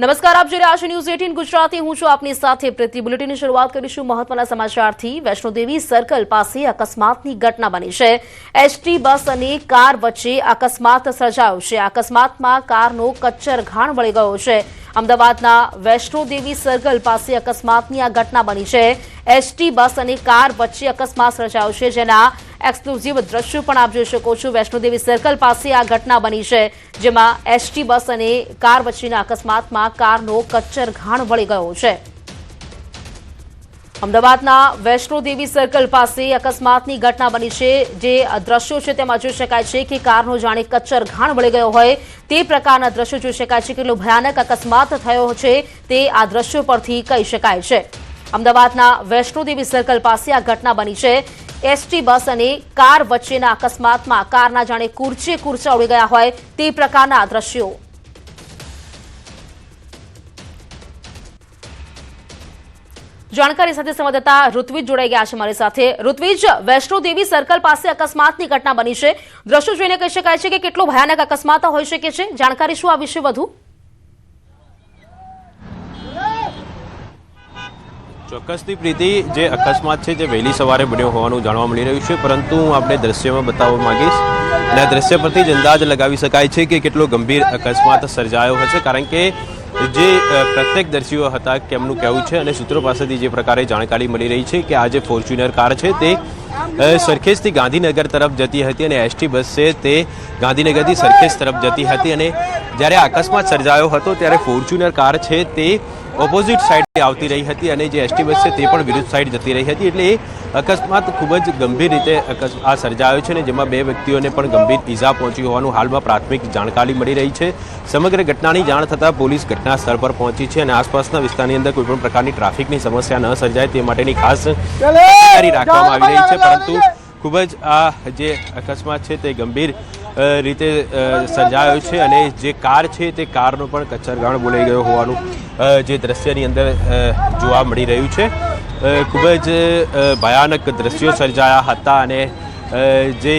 નમસ્કાર, આપ જોઈ રહ્યા છો ન્યૂઝ 18 ગુજરાતી। હું છું આપની સાથે પ્રીતિ। બુલેટિનની શરૂઆત કરીશું મહત્વના સમાચારથી। વૈષ્ણોદેવી સર્કલ પાસે અકસ્માતની ઘટના બની છે। એસટી બસ અને કાર વચ્ચે અકસ્માત સર્જાયો છે। અકસ્માતમાં કારનો કચ્ચરઘાણ વળી ગયો છે। અમદાવાદના વૈષ્ણોદેવી સર્કલ પાસે અકસ્માતની આ ઘટના બની છે। એસટી બસ અને કાર વચ્ચે અકસ્માત સર્જાયો છે, જેના एक्सक्लूसिव दृश्यों पण आप जोई शको छो। वैष्णोदेवी सर्कल पास आ घटना बनी है, जेमां एसटी बस और कार वच्चेना अकस्मातमां कारनो कच्चरघाण वળી गयो છે। अमदावादना वैष्णोदेवी सर्कल पास अकस्मातनी घटना बनी है। जे दृश्यों है तेमां जोई शकाय छे कि कारनो जाणे कच्चरघाण वળી गयो होय ते प्रकारना दृश्यो जोई शकाय छे। કેટલો ભયાનક અકસ્માત થયો છે તે આ દૃશ્યો પરથી કહી શકાય છે। અમદાવાદના વૈષ્ણોદેવી સર્કલ પાસે આ ઘટના બની છે। एसटी बस और कार वच्चेना अकस्मातमां कारना जाणे कूर्चे कूर्चा उड़ी गया होय ते प्रकारना दृश्यो। जानकारी साथे संवाददाता ऋत्विज जोड़ाई गया है हमारी साथे। ऋत्विज, वैष्णोदेवी सर्कल पास अकस्मातनी घटना बनी है। दृश्यो जोईने कही शकाय छे के केटलो भयानक अकस्मात होई शके छे। जानकारी शुं आ विषे वधु? ચોક્કસથી પ્રીતિ, જે અકસ્માત છે જે વહેલી સવારે બન્યો હોવાનું જાણવા મળી રહ્યું છે, પરંતુ હું આપણે દ્રશ્યમાં બતાવવા માંગીશ અને આ દ્રશ્ય પરથી જ અંદાજ લગાવી શકાય છે કે કેટલો ગંભીર અકસ્માત સર્જાયો હશે, કારણ કે જે પ્રત્યક્ષદર્શીઓ હતા તેમનું કહેવું છે અને સૂત્રો પાસેથી જે પ્રકારે જાણકારી મળી રહી છે કે આ જે ફોર્ચ્યુનર કાર છે તે સરખેજથી ગાંધીનગર તરફ જતી હતી અને એસટી બસ છે તે ગાંધીનગરથી સરખેજ તરફ જતી હતી અને જ્યારે અકસ્માત સર્જાયો હતો ત્યારે ફોર્ચ્યુનર કાર છે તે ઓપોઝિટ સાઈડથી આવતી રહી હતી અને જે એસટી બસ છે તે પણ વિરુદ્ધ સાઈડ જતી રહી હતી। એટલે એ અકસ્માત ખૂબ જ ગંભીર રીતે આ સર્જાયો છે અને જેમાં બે વ્યક્તિઓને પણ ગંભીર ઈજા પહોંચી હોવાનું હાલમાં પ્રાથમિક જાણકારી મળી રહી છે। સમગ્ર ઘટનાની જાણ થતાં પોલીસ ઘટના સ્થળ પર પહોંચી છે અને આસપાસના વિસ્તારની અંદર કોઈપણ પ્રકારની ટ્રાફિકની સમસ્યા ન સર્જાય તે માટેની ખાસ તૈયારી રાખવામાં આવી રહી છે, પરંતુ ખૂબ જ આ જે અકસ્માત છે તે ગંભીર રીતે સર્જાયો છે અને જે કાર છે તે કારનો પણ કચ્ચરઘાણ બોલાઈ ગયો હોવાનું જે દ્રશ્યની અંદર જોવા મળી રહ્યું છે। ખૂબ જ ભયાનક દ્રશ્યો સર્જાયા હતા અને જે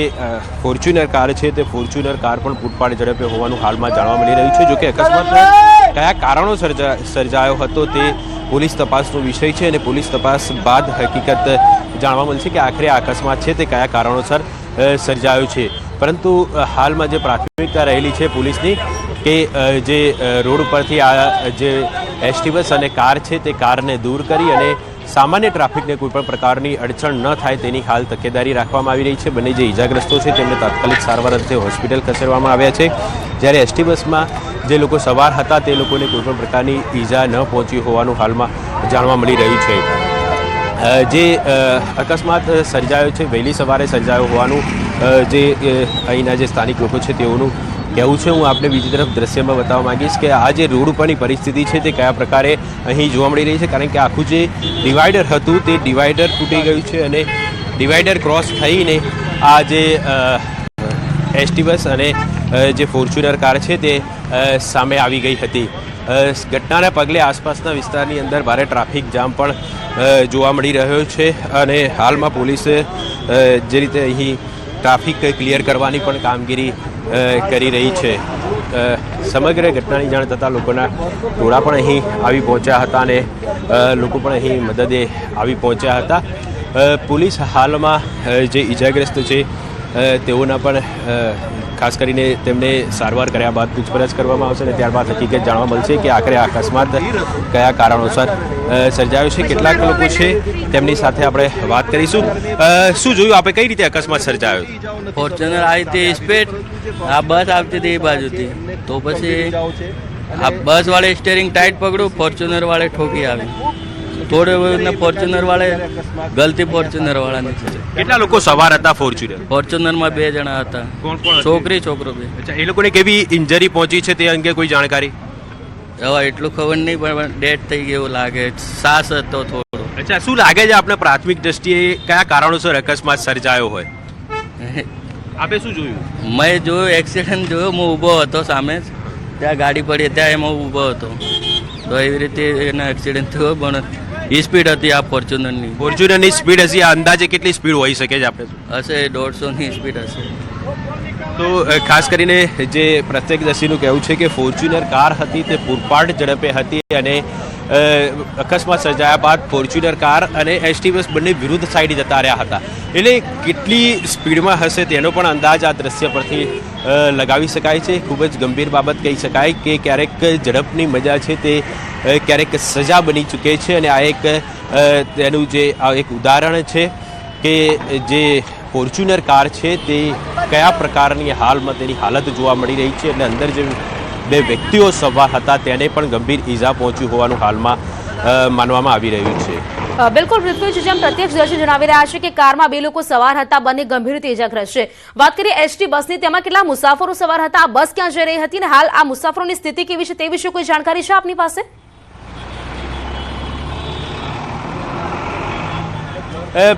ફોર્ચ્યુનર કાર છે તે ફોર્ચ્યુનર કાર પણ પૂરપાટ ઝડપે હોવાનું હાલમાં જાણવા મળી રહ્યું છે। જોકે અકસ્માત કયા કારણો સર્જાયો હતો તે પોલીસ તપાસનો વિષય છે અને પોલીસ તપાસ બાદ હકીકત જાણવા મળશે કે આખરે આ અકસ્માત છે તે કયા કારણોસર સર્જાયો છે। પરંતુ હાલમાં જે પ્રાથમિકતા રહેલી છે પોલીસની કે જે રોડ પરથી આ જે એસટી બસ અને કાર છે તે કારને દૂર કરી અને સામાન્ય ટ્રાફિકને કોઈપણ પ્રકારની અડચણ ન થાય તેની હાલ તકેદારી રાખવામાં આવી રહી છે। બંને જે ઈજાગ્રસ્તો છે તેમને તાત્કાલિક સારવાર અર્થે હોસ્પિટલ ખસેડવામાં આવ્યા છે, જ્યારે એસટી બસમાં જે લોકો સવાર હતા તે લોકોને કોઈપણ પ્રકારની ઈજા ન પહોંચી હોવાનું હાલમાં જાણવા મળી રહ્યું છે। જે અકસ્માત સર્જાયો છે વહેલી સવારે સર્જાયો હોવાનું જે અહીંના જે સ્થાનિક લોકો છે તેઓનું કહેવું છે। હું આપને બીજી તરફ દ્રશ્યમાં બતાવવા માંગીશ કે આ જે રોડ ઉપરની પરિસ્થિતિ છે તે કયા પ્રકારે અહીં જોવા મળી રહી છે, કારણ કે આખું જે ડિવાઈડર હતું તે ડિવાઈડર તૂટી ગયું છે અને ડિવાઈડર ક્રોસ થઈને આ જે એસટી બસ અને જે ફોર્ચ્યુનર કાર છે તે સામે આવી ગઈ હતી। ઘટનાના પગલે આસપાસના વિસ્તારની અંદર ભારે ટ્રાફિક જામ પણ જોવા મળી રહ્યો છે અને હાલમાં પોલીસે જે રીતે અહીં ટ્રાફિક ક્લિયર કરવાની પણ કામગીરી કરી રહી છે। સમગ્ર ઘટનાની જાણ થતાં લોકોના ટોળા પણ અહીં આવી પહોંચ્યા હતા અને લોકો પણ અહીં મદદે આવી પહોંચ્યા હતા। પોલીસ હાલમાં જે ઈજાગ્રસ્ત છે તેઓના પણ ખાસ કરીને તેમને સારવાર કર્યા બાદ પૂછપરછ કરવામાં આવશે અને ત્યારબાદ હકીકત જાણવા મળશે કે આખરે આ અકસ્માત કયા કારણોસર સર્જાયો છે। કેટલાક લોકો છે તેમની સાથે આપણે વાત કરીશું। શું જોયું આપે, કઈ રીતે અકસ્માત સર્જાયો? ફોર્ચ્યુનર આવી હતી સ્પીડ, આ બસ આવતી હતી એ બાજુથી, તો પછી આ બસ વાળે સ્ટેરિંગ ટાઈટ પકડ્યું, ફોર્ચ્યુનર વાળે ઠોકી આવી। થોડે ફોર્ચ્યુનર વાળે ગલતી ફોર્ચ્યુનર વાળાની છે। કેટલા લોકો સવાર હતા ફોર્ચ્યુનર? ફોર્ચ્યુનરમાં 2 જણા હતા, છોકરી છોકરો બે। અચ્છા, એ લોકોને કેવી ઇન્જરી પહોંચી છે તે અંગે કોઈ જાણકારી? હવે એટલું ખબર નહીં, પણ ડેથ થઈ ગયું લાગે, શ્વાસ હતો થોડો। અચ્છા, શું લાગે છે આપણે પ્રાથમિક દ્રષ્ટિએ કયા કારણોસર અકસ્માત સર્જાયો હોય? આપે શું જોયું? મેં જોયું, એક્સિડન્ટ જોયો, હું ઊભો હતો સામે જ, ત્યાં ગાડી પડી ત્યાં એમાં ઊભો હતો, તો એવી રીતે એનો એક્સિડન્ટ થયો। પણ સ્પીડ હતી આ ફોર્ચ્યુનરની। ફોર્ચ્યુનરની સ્પીડ હશે, અંદાજે કેટલી સ્પીડ હોઈ શકે છે આપણે? હશે 150ની સ્પીડ હશે। તો ખાસ કરીને જે પ્રત્યક્ષદર્શીનું કહેવું છે કે ફોર્ચ્યુનર કાર હતી તે પૂરપાટ ઝડપે હતી અને અકસ્માત સર્જાયા બાદ ફોર્ચ્યુનર કાર અને એસટી બસ બંને વિરુદ્ધ સાઈડ જતા રહ્યા હતા. એટલે કેટલી સ્પીડમાં હશે તેનો પણ અંદાજ આ દ્રશ્ય પરથી લગાવી શકાય છે. ખૂબ જ ગંભીર બાબત કહી શકાય કે ક્યારેક ઝડપની મજા છે તે ક્યારેક સજા બની ચૂકે છે અને આ એક તેનું જે આ એક ઉદાહરણ છે કે જે ફોર્ચ્યુનર કાર છે તે કયા પ્રકારની હાલમાં તેની હાલત જોવા મળી રહી છે. એટલે અંદર જે બે વ્યક્તિઓ સવાર હતા તેને પણ ગંભીર ઈજા પહોંચી હોવાનું હાલમાં માનવામાં આવી રહ્યું છે. બિલકુલ પૃથ્વી, જેમ પ્રત્યક્ષદર્શી જણાવી રહ્યા છે કે કારમાં બે લોકો સવાર હતા, બંને ગંભીર રીતે ઇજાગ્રસ્ત છે. વાત કરીએ એસટી બસની, તેમાં કેટલા મુસાફરો સવાર હતા, આ બસ ક્યાં જઈ રહી હતી અને હાલ આ મુસાફરોની સ્થિતિ કેવી છે તે વિશે કોઈ જાણકારી છે આપની પાસે?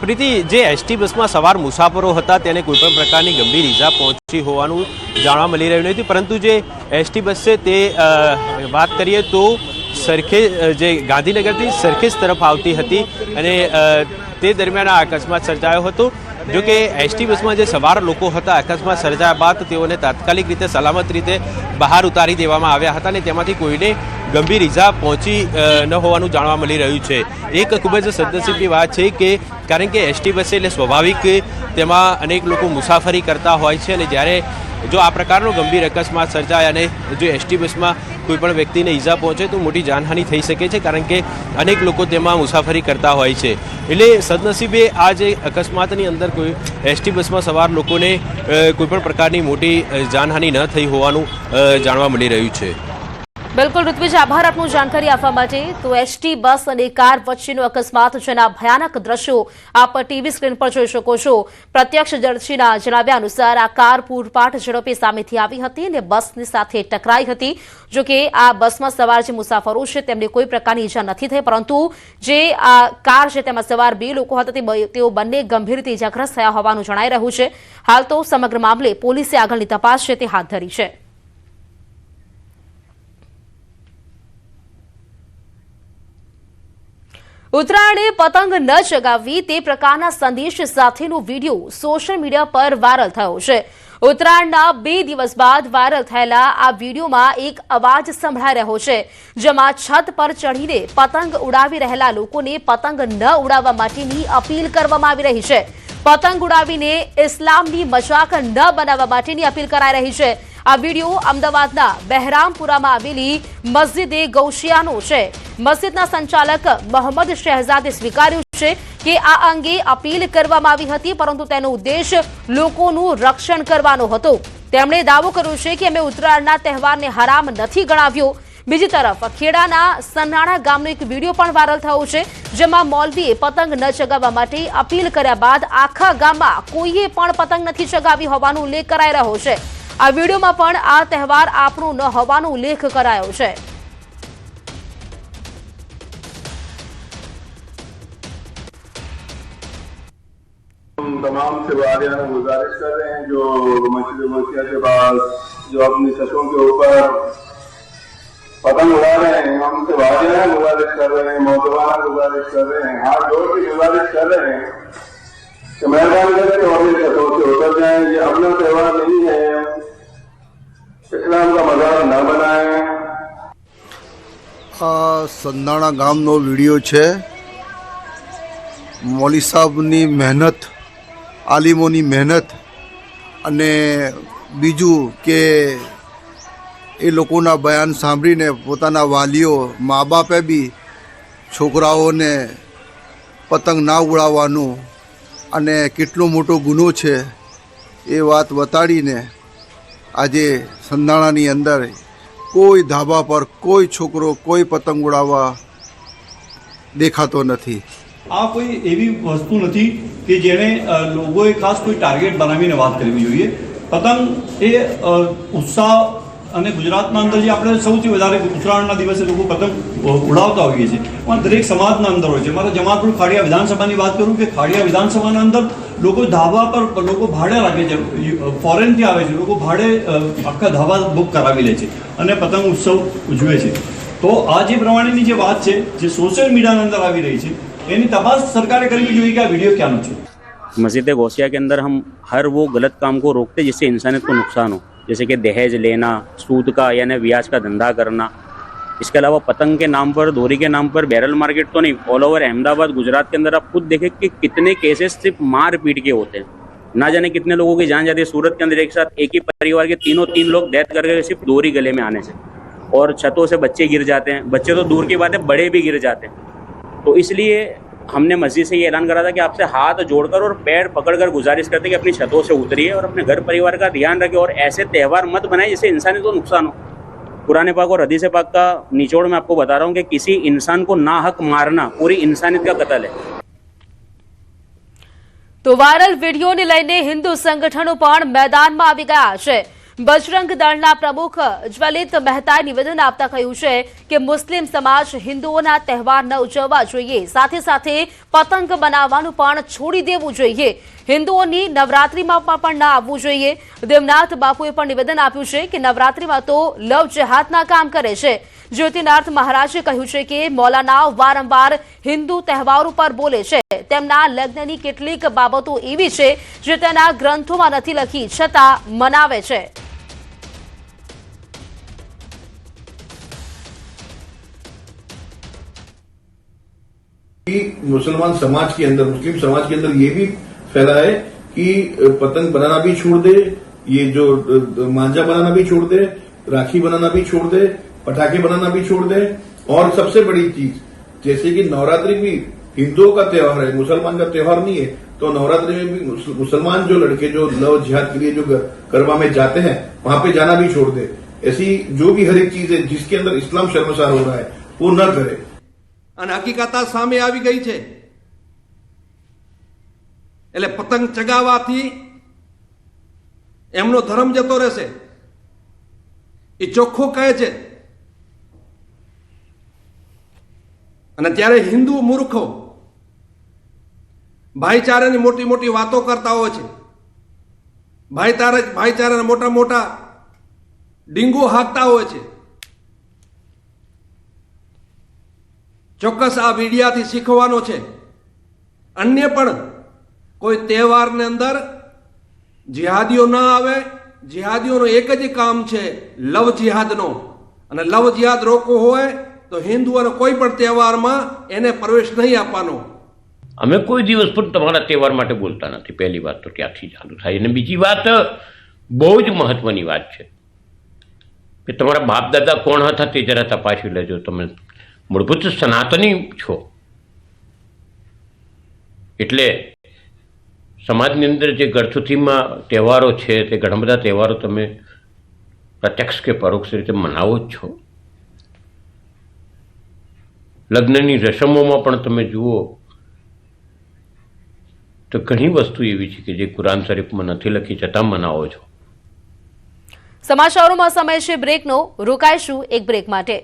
પ્રીતિ, જે એસટી બસમાં સવાર મુસાફરો હતા તેને કોઈપણ પ્રકારની ગંભીર ઈજા પહોંચી હોવાનું જાણવા મળી રહ્યું નથી, પરંતુ જે એસટી બસ છે તે વાત કરીએ તો સરખેજ જે ગાંધીનગરથી સરખેજ તરફ આવતી હતી અને તે દરમિયાન આ અકસ્માત સર્જાયો હતો. જો કે એસટી બસમાં જે સવાર લોકો હતા અકસ્માત સર્જાયા બાદ તેઓને તાત્કાલિક રીતે સલામત રીતે બહાર ઉતારી દેવામાં આવ્યા હતા અને તેમાંથી કોઈને ગંભીર ઈજા પહોંચી ન હોવાનું જાણવા મળી રહ્યું છે. એક ખૂબ જ સદનસીબની વાત છે કે કારણ કે એસટી બસ એટલે સ્વાભાવિક તેમાં અનેક લોકો મુસાફરી કરતા હોય છે અને જ્યારે જો આ પ્રકારનો ગંભીર અકસ્માત સર્જાય અને જો એસટી બસમાં કોઈ પણ વ્યક્તિને ઈજા પહોંચે તો મોટી જાનહાનિ થઈ શકે છે, કારણ કે અનેક લોકો તેમાં મુસાફરી કરતા હોય છે. એટલે સદનસીબે આ જે અકસ્માતની અંદર કોઈ એસટી બસમાં સવાર લોકોને કોઈપણ પ્રકારની મોટી જાનહાનિ ન થઈ હોવાનું જાણવા મળી રહ્યું છે. બિલકુલ ઋત્વિજ, આભાર આપનું જાણકારી આપવા માટે. તો એસટી બસ અને કાર વચ્ચેનો અકસ્માત જેના ભયાનક દ્રશ્યો આપ ટીવી સ્ક્રીન પર જોઈ શકો છો. પ્રત્યક્ષદર્શીના જણાવ્યા અનુસાર આ કાર પૂરપાટ ઝડપે સામેથી આવી હતી અને બસની સાથે ટકરાઈ હતી. જો કે આ બસમાં સવાર જે મુસાફરો છે તેમને કોઈ પ્રકારની ઈજા નથી થઈ, પરંતુ જે આ કાર છે તેમાં સવાર બે લોકો હતા તેઓ બંને ગંભીર રીતે ઈજાગ્રસ્ત થયા હોવાનું જણાઈ રહ્યું છે. હાલ તો સમગ્ર મામલે પોલીસે આગળની તપાસ છે તે હાથ ધરી છે. ઉત્તરાયણે પતંગ ન ચગાવવી તે પ્રકારના સંદેશ સાથેનો વિડીયો સોશિયલ મીડિયા પર વાયરલ થયો છે. ઉત્તરાયણના 2 દિવસ બાદ વાયરલ થયેલા આ વિડીયોમાં એક અવાજ સંભળાઈ રહ્યો છે, જેમાં છત પર ચઢીને પતંગ ઉડાવી રહેલા લોકોને પતંગ ન ઉડાવવા માટેની અપીલ કરવામાં આવી રહી છે. પતંગ ઉડાવીને ઇસ્લામની મજાક ન બનાવવા માટેની અપીલ કરાઈ રહી છે. આ વિડીયો અમદાવાદના બહેરામપુરામાં આવેલી મસ્જિદે ગૌશિયાનો છે. મસ્જિદના સંચાલક મોહમ્મદ શહેજાદે સ્વીકાર્યું છે કે આ અંગે અપીલ કરવામાં આવી હતી, પરંતુ તેનો ઉદ્દેશ લોકોનું રક્ષણ કરવાનો હતો. તેમણે દાવો કર્યો છે કે અમે ઉત્તરાયણના તહેવારને હરામ નથી ગણાવ્યો. બીજી તરફ ખેડાના સન્નાણા ગામનો એક વિડીયો પણ વાયરલ થયો છે, જેમાં મૌલવીએ પતંગ ન ચગાવવા માટે અપીલ કર્યા બાદ આખા ગામમાં કોઈએ પણ પતંગ નથી ચગાવી હોવાનો ઉલ્લેખ કરાઈ રહ્યો છે. આ વિડીયોમાં પણ આ તહેવાર આપણો ન હોવાનો ઉલ્લેખ કરાયો છે. तमाम से वालियाना गुजारिश कर रहे हैं जो मस्जिद गौसिया के पास जो अपनी छतों के ऊपर पतंग उड़ा रहे हैं, हमसे वालियाना गुजारिश कर रहे हैं, मौजवाना गुजारिश कर रहे हैं, हाथ जोड़ के गुजारिश कर रहे हैं कि मेहरबानी करके अपनी छतों से उतर जाएं. ये अपना त्यौहार नहीं है, इस्लाम का मजाक न बनाएं. આ સંધાણા ગામનો વિડીયો છે. મૌલી સાહેબની મહેનત, આલિમોની મહેનત અને બીજું કે એ લોકોના બયાન સાંભળીને પોતાના વાલીઓ, મા બાપે બી છોકરાઓને પતંગ ના ઉડાવવાનું અને કેટલો મોટો ગુનો છે એ વાત બતાડીને આજે સંધાણાની અંદર કોઈ ધાબા પર કોઈ છોકરો કોઈ પતંગ ઉડાવવા દેખાતો નથી. આ કોઈ એવી વસ્તુ નથી કે જેને લોકોએ ખાસ કોઈ ટાર્ગેટ બનાવીને વાત કરવી જોઈએ. પતંગ એ ઉત્સાહ અને ગુજરાતના અંદર જે આપણે સૌથી વધારે ઉત્તરાયણના દિવસે લોકો પતંગ ઉડાવતા હોઈએ છીએ, પણ દરેક સમાજના અંદર હોય છે. મારા જમાલપુર ખાડિયા વિધાનસભાની વાત કરું કે ખાડિયા વિધાનસભાના અંદર લોકો ધાબા પર લોકો ભાડે રાખે છે, ફોરેનથી આવે છે, લોકો ભાડે આખા ધાબા બુક કરાવી લે છે અને પતંગ ઉત્સવ ઉજવે છે. તો આ જે પ્રમાણેની જે વાત છે જે સોશિયલ મીડિયાના અંદર આવી રહી છે એની તપાસ સરકારે કરવી જોઈએ કે આ વિડીયો ક્યાંનો છે. मस्जिद गौसिया के अंदर हम हर वो गलत काम को रोकते हैं जिससे इंसानियत को नुकसान हो, जैसे कि दहेज लेना, सूद का यानी ब्याज का धंधा करना। इसके अलावा पतंग के नाम पर, डोरी के नाम पर बैरल मार्केट तो नहीं, ऑल ओवर अहमदाबाद, गुजरात के अंदर आप खुद देखें कि कितने केसेस सिर्फ मार पीट के होते हैं। ना जाने कितने लोगों की जान जाती है। सूरत के अंदर एक साथ एक ही परिवार के तीन लोग डेथ कर गए सिर्फ डोरी गले में आने से, और छतों से बच्चे गिर जाते हैं। बच्चे तो दूर की बात है, बड़े भी गिर जाते हैं। तो इसलिए हमने मस्जिद से ये ऐलान करा था कि आपसे हाथ जोड़कर और पैर पकड़कर गुजारिश करते कि अपनी छतों से उतरिए और अपने घर परिवार का ध्यान रखें और ऐसे त्यौहार मत बनाए जिससे इंसानियत को नुकसान हो। कुरान पाक और हदीस पाक का निचोड़ मैं आपको बता रहा हूँ कि किसी इंसान को नाहक मारना पूरी इंसानियत का कत्ल है। તો વાયરલ વિડીયોને લઈને હિન્દુ સંગઠનો પણ મેદાનમાં આવી ગયા છે। બજરંગ દળના પ્રમુખ જ્વલિત મહેતાએ નિવેદન આપતા કહ્યું છે કે મુસ્લિમ સમાજ હિન્દુઓના તહેવાર ન ઉજવવા જોઈએ, સાથે સાથે પતંગ બનાવવાનું પણ છોડી દેવું જોઈએ। હિન્દુઓની નવરાત્રીમાં પણ ન આવવું જોઈએ। દેવનાથ બાપુએ પણ નિવેદન આપ્યું છે કે નવરાત્રીમાં તો લવ જેહાદના કામ કરે છે। જ્યોતિનાથ મહારાજે કહ્યું છે કે મૌલાનાઓ વારંવાર હિન્દુ તહેવારો પર બોલે છે। તેમના લગ્નની કેટલીક બાબતો એવી છે જે તેના ગ્રંથોમાં નથી લખી છતાં મનાવે છે। मुसलमान समाज के अंदर, मुस्लिम समाज के अंदर ये भी फैला है कि पतंग बनाना भी छोड़ दे, ये जो मांझा बनाना भी छोड़ दे, राखी बनाना भी छोड़ दे, पटाखे बनाना भी छोड़ दे। और सबसे बड़ी चीज जैसे कि नवरात्रि भी हिंदुओं का त्योहार है, मुसलमान का त्योहार नहीं है, तो नवरात्रि में भी मुसलमान जो लड़के जो लव जिहाद के लिए जो गरबा में जाते हैं वहां पे जाना भी छोड़ दे। ऐसी जो भी हर एक चीज है जिसके अंदर इस्लाम शर्मसार हो रहा है वो न करे। અને હકીકત સામે આવી ગઈ છે। એટલે પતંગ ચગાવવાથી એમનો ધર્મ જતો રહેશે એ ચોખ્ખું કહે છે। અને ત્યારે હિન્દુ મૂર્ખો ભાઈચારાની મોટી મોટી વાતો કરતા હોય છે, ભાઈચારાના મોટા મોટા ડીંગો હાંકતા હોય છે। ચોક્કસ આ મીડિયાથી શીખવાનો છે। અન્ય પણ કોઈ તહેવારની અંદર જિહાદીઓ ન આવે। જિહાદીઓનો એક જ કામ છે લવ જિહાદનો, અને લવ જિહાદ રોકવો હોય તો હિન્દુઓનો કોઈ પણ તહેવારમાં એને પ્રવેશ નહીં આપવાનો। અમે કોઈ દિવસ પણ તમારા તહેવાર માટે બોલતા નથી। પહેલી વાત તો ત્યાંથી ચાલુ થાય। અને બીજી વાત બહુ જ મહત્વની વાત છે કે તમારા બાપ દાદા કોણ હતા તે જરા તપાસી લેજો। તમે મૂળભૂત સનાતની છો એટલે સમાજની અંદર જે ગળથુથીમાં તહેવારો છે તે ઘણા બધા તહેવારો તમે પ્રત્યક્ષ કે પરોક્ષ રીતે મનાવો જ છો। લગ્નની રસમોમાં પણ તમે જુઓ તો ઘણી વસ્તુ એવી છે કે જે કુરાન શરીફમાં નથી લખી છતાં મનાવો છો। સમાચારોમાં સમય છે બ્રેકનો, રોકાઈશું એક બ્રેક માટે।